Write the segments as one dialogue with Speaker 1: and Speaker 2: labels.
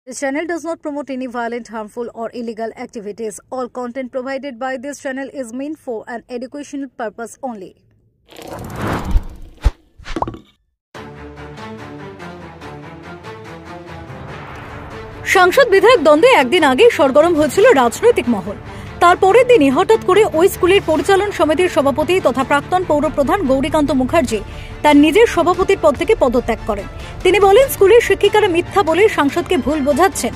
Speaker 1: This channel does not promote any violent, harmful, or illegal activities. All content provided by this channel is meant for an educational purpose only. সাংসদ বিধায়ক দ্বন্দ্বে একদিন আগে সরগরম হয়েছিল রাজনৈতিক মহল। তারপরের দিনই হঠাৎ করে ওই স্কুলের পরিচালন সমিতির সভাপতি তথা প্রাক্তন পৌরপ্রধান গৌরীকান্ত মুখার্জি তার নিজের সভাপতির পদ থেকে পদত্যাগ করেন। তিনি বলেন, স্কুলের শিক্ষিকারা মিথ্যা বলে সাংসদকে ভুল বোঝাচ্ছেন।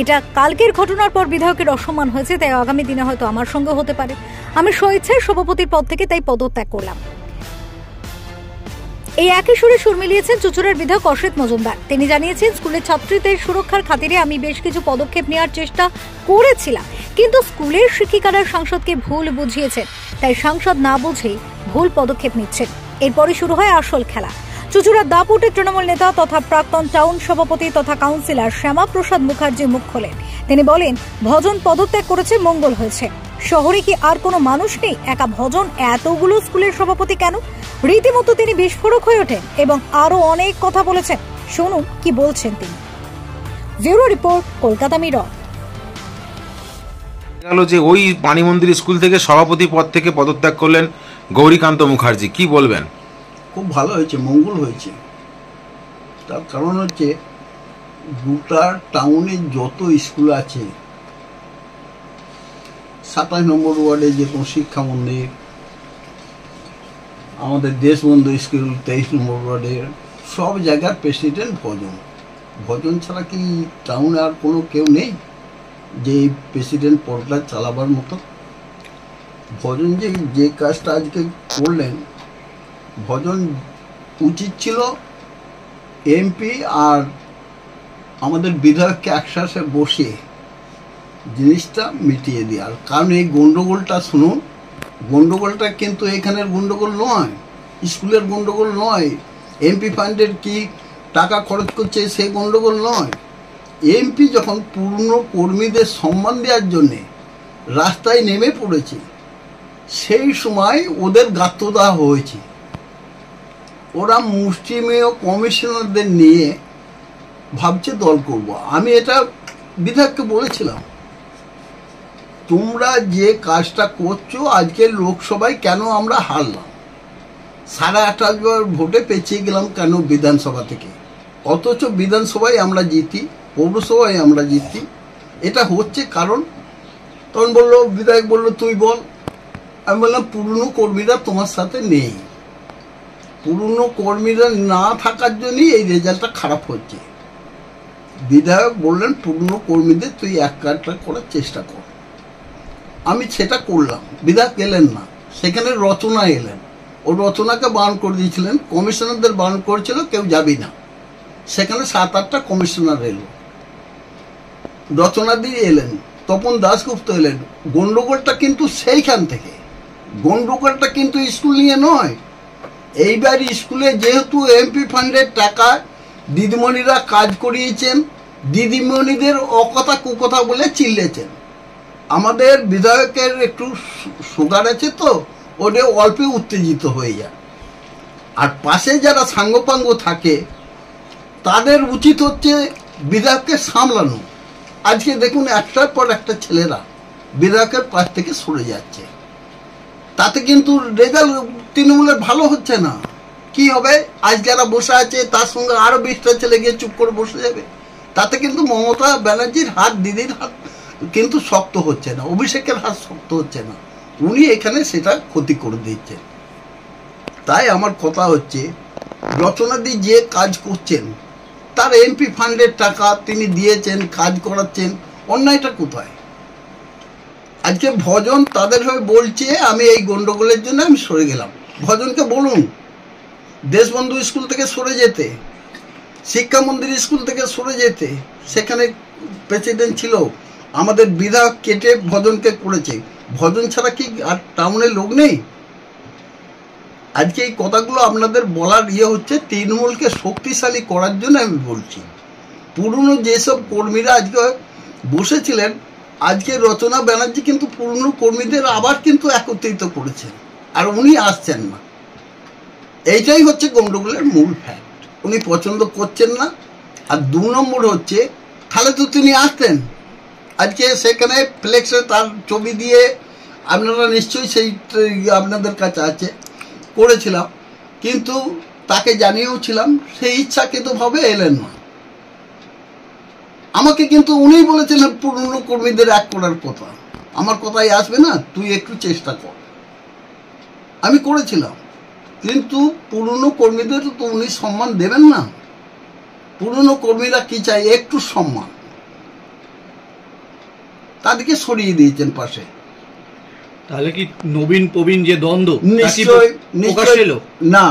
Speaker 1: এটা কালকের ঘটনার পর বিধায়কের অসম্মান হয়েছে, তাই আগামী দিনে হয়তো আমার সঙ্গে হতে পারে। আমি স্বেচ্ছায় সভাপতির পদ থেকে তাই পদত্যাগ করলাম। এই একই সুরে সুর মিলিয়েছেন চুঁচুড়ার বিধায়ক অসিত মজুমদার। তিনি জানিয়েছেন, স্কুলের ছাত্রীদের সুরক্ষার খাতিরে আমি বেশ কিছু পদক্ষেপ নেওয়ার চেষ্টা করেছিলাম, কিন্তু স্কুলের শিক্ষিকারা সাংসদকে ভুল বুঝিয়েছেন, তাই সাংসদ না বুঝেই ভুল পদক্ষেপ নিচ্ছেন। এরপরই শুরু হয় আসল খেলা। চুঁচুড়ার দাপুটে তৃণমূল নেতা তথা প্রাক্তন টাউন সভাপতি তথা কাউন্সিলর শ্যামাপ্রসাদ মুখার্জি মুখ খোলেন। তিনি বলেন, ভজন পদত্যাগ করেছে, মঙ্গল হয়েছে। শহরে কি আর কোনো মানুষ নেই? একা ভজন এতগুলো স্কুলের সভাপতি কেন? রীতিমতো তিনি বিস্ফোরক হয়ে ওঠেন এবং আরো অনেক কথা বলেছেন। শুনুন কি বলছেন তিনি। Bureau report, Kolkata mirror.
Speaker 2: গেল যে ওই পানি মন্দির স্কুল থেকে সভাপতি পদ থেকে পদত্যাগ করলেন গৌরীকান্ত মুখার্জি, কি বলবেন?
Speaker 3: খুব ভালো হয়েছে, মঙ্গল হয়েছে। তার কারণ হচ্ছে গোটা টাউনে যত স্কুল আছে, 27 নম্বর ওয়ার্ডে যেরকম শিক্ষা মন্দির, আমাদের দেশবন্ধু স্কুল 23 নম্বর ওয়ার্ডের, সব জায়গার প্রেসিডেন্ট ভজন ছাড়া কি টাউনে আর কোনো কেউ নেই যে প্রেসিডেন্ট পদটা চালাবার মতো? ভজন যে কাজটা আজকে করলেন, ভজন উচিত ছিল এমপি আর আমাদের বিধায়ককে একসাথে বসে জিনিসটা মিটিয়ে দেওয়ার। কারণ এই গন্ডগোলটা, শুনুন, গন্ডগোলটা কিন্তু এখানের গন্ডগোল নয়, স্কুলের গন্ডগোল নয়, এমপি ফান্ডের কি টাকা খরচ করছে সেই গন্ডগোল নয়। এমপি যখন পূর্ণ কর্মীদের সম্মান দেওয়ার জন্যে রাস্তায় নেমে পড়েছে, সেই সময় ওদের গাত্রদাহ হয়েছে। ওরা মুষ্টিমেয় কমিশনারদের নিয়ে ভাবছে দল করব। আমি এটা বিধায়ককে বলেছিলাম, তোমরা যে কাজটা করছো আজকে লোকসভায় কেন আমরা হারলাম, 28.5 ভোটে পেছিয়ে গেলাম কেন বিধানসভা থেকে, অথচ বিধানসভায় আমরা জিতি, পৌরসভায় আমরা জিতি। এটা হচ্ছে কারণ। তখন বললো, বিধায়ক বললো তুই বল। আমি বললাম, পুরনো কর্মীরা তোমার সাথে নেই, পুরনো কর্মীরা না থাকার জন্যই এই রেজাল্টটা খারাপ হচ্ছে। বিধায়ক বললেন, পুরনো কর্মীদের তুই এক কাজটা করার চেষ্টা কর। আমি সেটা করলাম। বিধায়ক এলেন না, সেখানে রচনা এলেন। ও রচনাকে বারণ করে দিয়েছিলেন, কমিশনারদের বারণ করেছিল কেউ যাবি না। সেখানে 7-8টা কমিশনার এলো, রচনা দিয়ে এলেন, তপন দাশগুপ্ত এলেন। গন্ডগোলটা কিন্তু সেইখান থেকে, গন্ডগোলটা কিন্তু স্কুল নিয়ে নয়। এইবার স্কুলে যেহেতু এমপি ফান্ডের টাকা দিদিমণিরা কাজ করিয়েছেন, দিদিমণিদের অকথা কুকথা বলে চিল্লেছেন। আমাদের বিধায়কের একটু সুগার আছে, তো ওটা অল্পে উত্তেজিত হয়ে যায়। আর পাশে যারা সাঙ্গপাঙ্গ থাকে তাদের উচিত হচ্ছে বিধায়ককে সামলানো। আজকে দেখুন, একটার পর একটা ছেলেরা বিধায়কের পাশ থেকে সরে যাচ্ছে, তাতে কিন্তু রেজাল্ট তৃণমূলের ভালো হচ্ছে না। কি হবে? আজ যারা বসে আছে তার সঙ্গে আরো 20টা ছেলে গিয়ে চুপ করে বসে যাবে। তাতে কিন্তু মমতা ব্যানার্জির হাত, দিদির হাত কিন্তু শক্ত হচ্ছে না, অভিষেকের হাত শক্ত হচ্ছে না। উনি এখানে সেটা ক্ষতি করে দিচ্ছেন। তাই আমার কথা হচ্ছে, রচনাদি যে কাজ করছেন, তার এমপি ফান্ডের টাকা তিনি দিয়েছেন, কাজ করাচ্ছেন, অন্যায়টা কোথায়? আজকে ভজন তাদের হয়ে বলছে আমি এই গন্ডগোলের জন্য আমি সরে গেলাম। ভজনকে বলুন দেশবন্ধু স্কুল থেকে সরে যেতে, শিক্ষা মন্দির স্কুল থেকে সরে যেতে। সেখানে প্রেসিডেন্ট ছিল, আমাদের বিধায়ক কেটে ভজনকে করেছে। ভজন ছাড়া কি আর টাউনে লোক নেই? আজকে এই কথাগুলো আপনাদের বলার হচ্ছে তৃণমূলকে শক্তিশালী করার জন্য আমি বলছি। পুরনো যেসব কর্মীরা আজকে বসেছিলেন, আজকে রচনা ব্যানার্জি কিন্তু পুরনো কর্মীদের আবার কিন্তু একত্রিত করেছেন, আর উনি আসছেন না। এইটাই হচ্ছে গন্ডগোলের মূল ফ্যাক্ট। উনি পছন্দ করছেন না। আর 2 নম্বর হচ্ছে, তাহলে তো তিনি আসতেন। আজকে সেখানে ফ্লেক্সে তার ছবি দিয়ে আপনারা নিশ্চয়ই সেই আপনাদের কাছে আছে, করেছিলাম, কিন্তু তাকে জানিয়েও ছিলাম, সেই ইচ্ছাকৃতভাবে এলেন না। আমাকে কিন্তু উনিই বলেছিলেন পুরনো কর্মীদের এক করার কথা, আমার কথাই আসবে না, তুই একটু চেষ্টা কর। আমি করেছিলাম, কিন্তু পুরনো কর্মীদের তো উনি সম্মান দেবেন না। পুরনো কর্মীরা কি চাই? একটু সম্মান। তাদেরকে সরিয়ে দিয়েছেন পাশে।
Speaker 4: তাহলে কি নবীন প্রবীণ যে দ্বন্দ্ব
Speaker 3: নিশ্চয় না,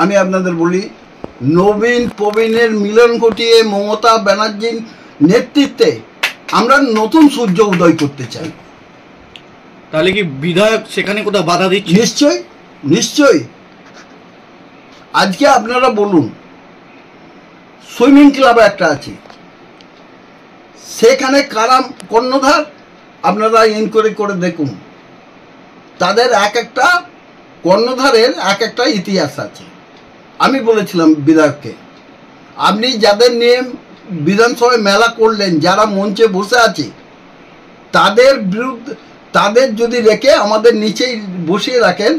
Speaker 3: আমি আপনাদের বলি, নবীন প্রবীণের মিলন ঘটিয়ে মমতা ব্যানার্জির নেতৃত্বে আমরা নতুন সূর্য উদয় করতে চাই।
Speaker 4: তাহলে কি বিধায়ক সেখানে কোথাও বাধা দিচ্ছে?
Speaker 3: নিশ্চয় নিশ্চয়। আজকে আপনারা বলুন, সুইমিং ক্লাব একটা আছে, সেখানে কারা কর্ণধার আপনারা ইনকোয়ারি করে দেখুন। তাদের এক একটা কর্ণধারের এক একটা ইতিহাস আছে। আমি বলেছিলাম বিধায়ককে, আপনি যাদের নিয়ে বিধানসভায় মেলা করলেন, যারা মঞ্চে বসে আছে, তাদের বিরুদ্ধে, তাদের যদি রেখে আমাদের নিচেই বসিয়ে রাখেন,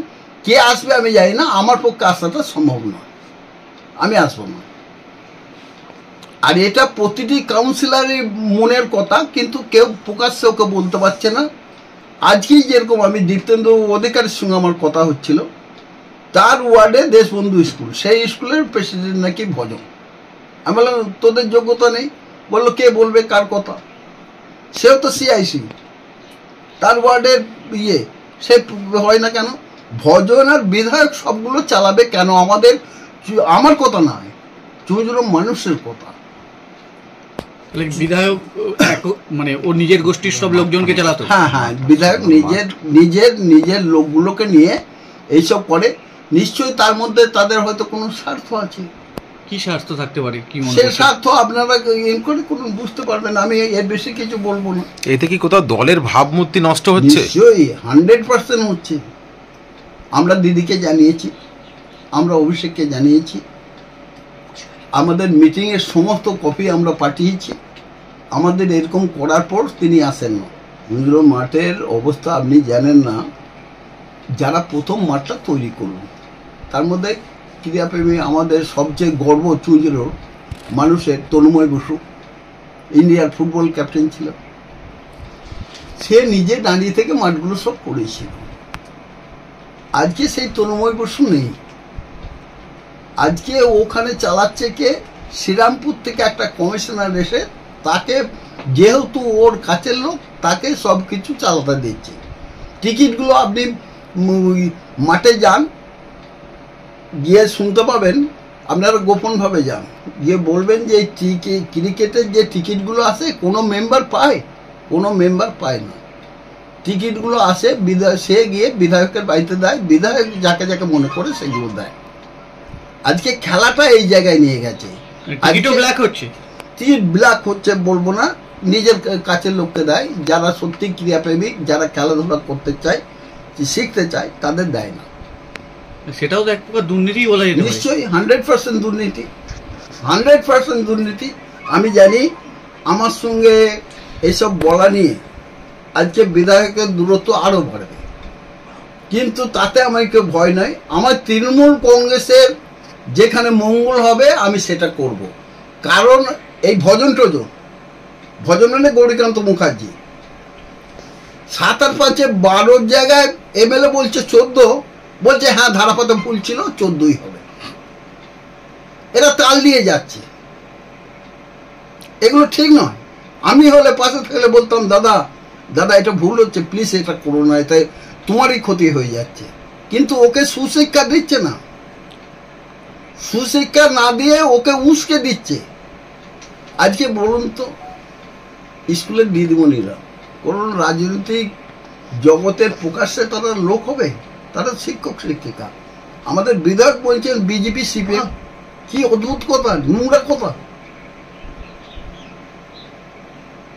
Speaker 3: কে আসবে আমি জানি না, আমার পক্ষে আসাটা সম্ভব নয়, আমি আসবো না। আর এটা প্রতিটি কাউন্সিলরের মনের কথা, কিন্তু কেউ প্রকাশ্যে ওকে বলতে পারছে না। আজকেই যেরকম আমি দীপ্তেন্দ্র অধিকারীর সঙ্গে আমার কথা হচ্ছিল, তার ওয়ার্ডে দেশবন্ধু স্কুল, সেই স্কুলের প্রেসিডেন্ট নাকি ভজন। আমি বললাম তোদের যোগ্যতা নেই। বললো কে বলবে কার কথা? সেও তো সিআইসি, তার ওয়ার্ডের সে হয় না কেন? ভজন আর বিধায়ক সবগুলো চালাবে কেন? আমার কথা নয়, চুঁচুড়ো মানুষের কথা।
Speaker 4: বিধায়ক মানে ওর নিজের গোষ্ঠীর সব লোকজনকে চালাতো।
Speaker 3: হ্যাঁ হ্যাঁ, বিধায়ক নিজের লোকগুলোকে নিয়ে এইসব করে। নিশ্চয়ই তার মধ্যে তাদের হয়তো কোনো স্বার্থ আছে।
Speaker 4: কি স্বার্থ থাকতে পারে? কি
Speaker 3: সে স্বার্থ আপনারা করে কোনো বুঝতে পারবেন, আমি এর বেশি কিছু বলবো না।
Speaker 2: এতে কি কোথাও দলের ভাবমূর্তি নষ্ট হচ্ছে?
Speaker 3: নিশ্চয়ই 100% হচ্ছে। আমরা দিদিকে জানিয়েছি, আমরা অভিষেককে জানিয়েছি, আমাদের মিটিংয়ের সমস্ত কপি আমরা পাঠিয়েছি। আমাদের এরকম করার পর তিনি আসেন না। চুঁচুড়ো মাঠের অবস্থা আপনি জানেন না। যারা প্রথম মাঠটা তৈরি করল, তার মধ্যে ক্রীড়াপ্রেমী আমাদের সবচেয়ে গর্ব চুঁচুড়োর মানুষের তনুময় বসু, ইন্ডিয়ার ফুটবল ক্যাপ্টেন ছিল। সে নিজে দাঁড়িয়ে থেকে মাঠগুলো সব করেছিল। আজকে সেই তনুময় বসু নেই। আজকে ওখানে চালাচ্ছে কে? শ্রীরামপুর থেকে একটা কমিশনার এসে তাকে, যেহেতু ওর কাছের লোক, তাকে সব কিছু চালাতে দিচ্ছে। টিকিটগুলো আপনি মাঠে যান, গিয়ে শুনতে পাবেন, আপনারা গোপনভাবে যান, গিয়ে বলবেন যে ক্রিকেটের যে টিকিটগুলো আসে কোনো মেম্বার পায়? কোনো মেম্বার পায় না। টিকিটগুলো আসে সে গিয়ে বিধায়কের বাড়িতে দেয়, বিধায়ক যাকে যাকে মনে করে সেগুলো দেয়। আজকে খেলাটা এই জায়গায় নিয়ে গেছে। টিকিট ব্ল্যাক হচ্ছে বলবো না, নিজের কাছের লোককে দেয়। যারা সত্যি ক্রীড়াপ্রেমিক, যারা খেলাধুলা করতে চায়, শিখতে চায়, তাদের দেয় না।
Speaker 4: সেটাও তো এক প্রকার দুর্নীতি বলা যেতে পারে।
Speaker 3: নিশ্চয়ই 100% দুর্নীতি, 100% দুর্নীতি। আমি জানি আমার সঙ্গে এসব বলা নিয়ে আজকে বিধায়কের দূরত্ব আরো বাড়বে, কিন্তু তাতে আমার কেউ ভয় নাই। আমার তৃণমূল কংগ্রেসের যেখানে মঙ্গল হবে আমি সেটা করব। কারণ এই ভজন মানে গৌরীকান্ত মুখার্জি 7 আর 5 12 জায়গায় এমএলএ বলছে 14, বলছে হ্যাঁ ধারাপাতে ভুল ছিল, 14ই হবে। এরা তাল দিয়ে যাচ্ছে, এগুলো ঠিক নয়। আমি হলে পাশে থাকলে বলতাম দাদা এটা ভুল হচ্ছে, প্লিজ এটা করো না, এতে তোমারই ক্ষতি হয়ে যাচ্ছে। কিন্তু ওকে সুশিক্ষা দিচ্ছে না, সুশিক্ষা না দিয়ে ওকে উস্কে দিচ্ছে। আজকে বলুন তো, স্কুলের দিদিমণিরা কোন রাজনৈতিক জগতের প্রকাশ্যে তারা লোক হবে? তারা শিক্ষক শিক্ষিকা। আমাদের বিধায়ক বলছেন বিজেপি সিপিএম, কি অদ্ভুত কথা, নোংরা কথা।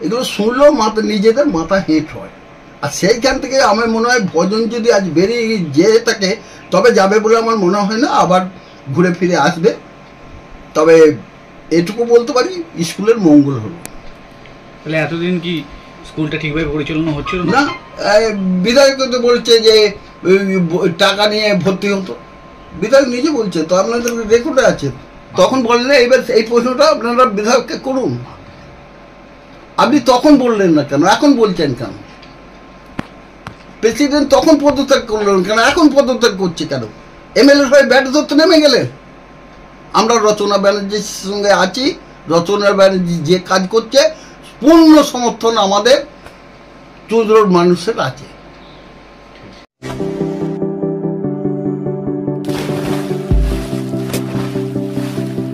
Speaker 3: এগুলো শুনলেও নিজেদের মাথা হেঁট হয়। আর সেইখান থেকে আমার মনে হয় ভজন যদি আজ বেরিয়ে যেয়ে থাকে, তবে যাবে বলে আমার মনে হয় না, আবার ঘুরে ফিরে আসবে। তবে এটুকু বলতে পারি, স্কুলের মঙ্গল হলো।
Speaker 4: তাহলে এতদিন কি স্কুলটা ঠিকভাবে পরিচালনা হচ্ছিল না?
Speaker 3: না, বিধায়ক তো বলছে যে টাকা নিয়ে ভর্তি হতো, বিধায়ক নিজে বলছে, তো আপনাদের রেকর্ডে আছে। তখন বললে এবার এই প্রশ্নটা আপনারা বিধায়ককে করুন। আপনি তখন বললেন না কেন, এখন বলছেন কেন? প্রেসিডেন্ট তখন পদত্যাগ করলেন কেন, এখন পদত্যাগ করছে কেন? এমএলএ হয়ে ব্যাট ধরতে নেমে গেলেন। আমরা রচনা ব্যানার্জির সঙ্গে আছি, রচনা ব্যানার্জি যে কাজ করছে পূর্ণ সমর্থন আমাদের চুঁচুড়ার মানুষের আছে।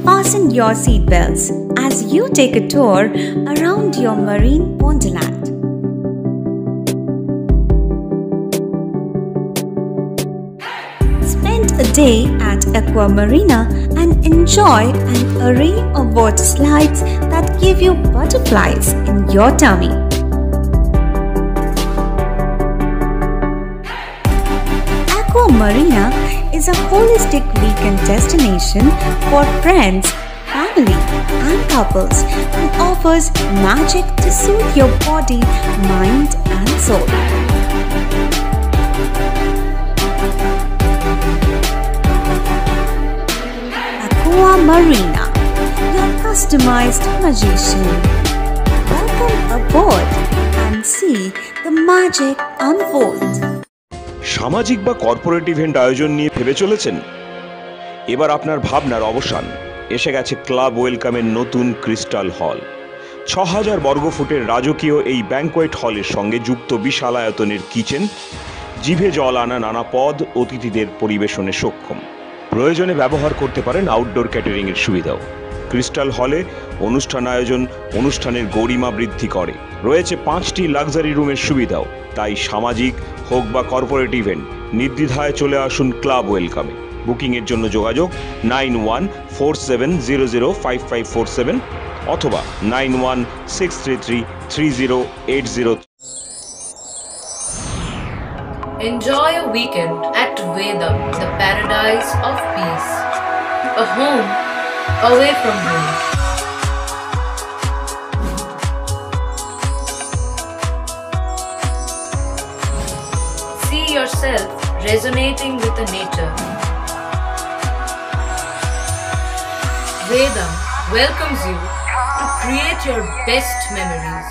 Speaker 5: Fasten your seatbelts as you take a tour around your marine wonderland. Spend a day at Aqua Marina and enjoy an array of water slides that give you butterflies in your tummy. Aqua Marina is a holistic weekend destination for friends, family, and couples and offers magic to soothe your body, mind, and soul. Aqua Marina, your customized magician. Welcome aboard and see the magic unfold.
Speaker 6: সামাজিক বা corporate event আয়োজন নিয়ে ভেবে চলেছেন? এবার আপনার ভাবনার অবসান। এসে গেছে ক্লাব ওয়েলকামের নতুন ক্রিস্টাল হল। ৬,০০০ বর্গফুটের রাজকীয় এই ব্যাংকোয়েট হলের সঙ্গে যুক্ত বিশাল আয়তনের কিচেন, জিভে জল আনা নানা পদ অতিথিদের পরিবেশনে সক্ষম। প্রয়োজনে ব্যবহার করতে পারেন আউটডোর ক্যাটারিংয়ের সুবিধাও। ক্রিস্টাল হলে অনুষ্ঠান আয়োজন অনুষ্ঠানের গরিমা বৃদ্ধি করে। রয়েছে ৫টি লাক্সারি রুমের সুবিধাও। তাই সামাজিক হোক বা কর্পোরেট ইভেন্ট নির্দ্বিধায় চলে আসুন ক্লাব ওয়েলকামে। বুকিংয়ের জন্য যোগাযোগ 9147005547 অথবা 9163333080।
Speaker 7: Enjoy a weekend at Vedam, the paradise of peace. A home away from home. See yourself resonating with the nature. Vedam welcomes you to create your best memories.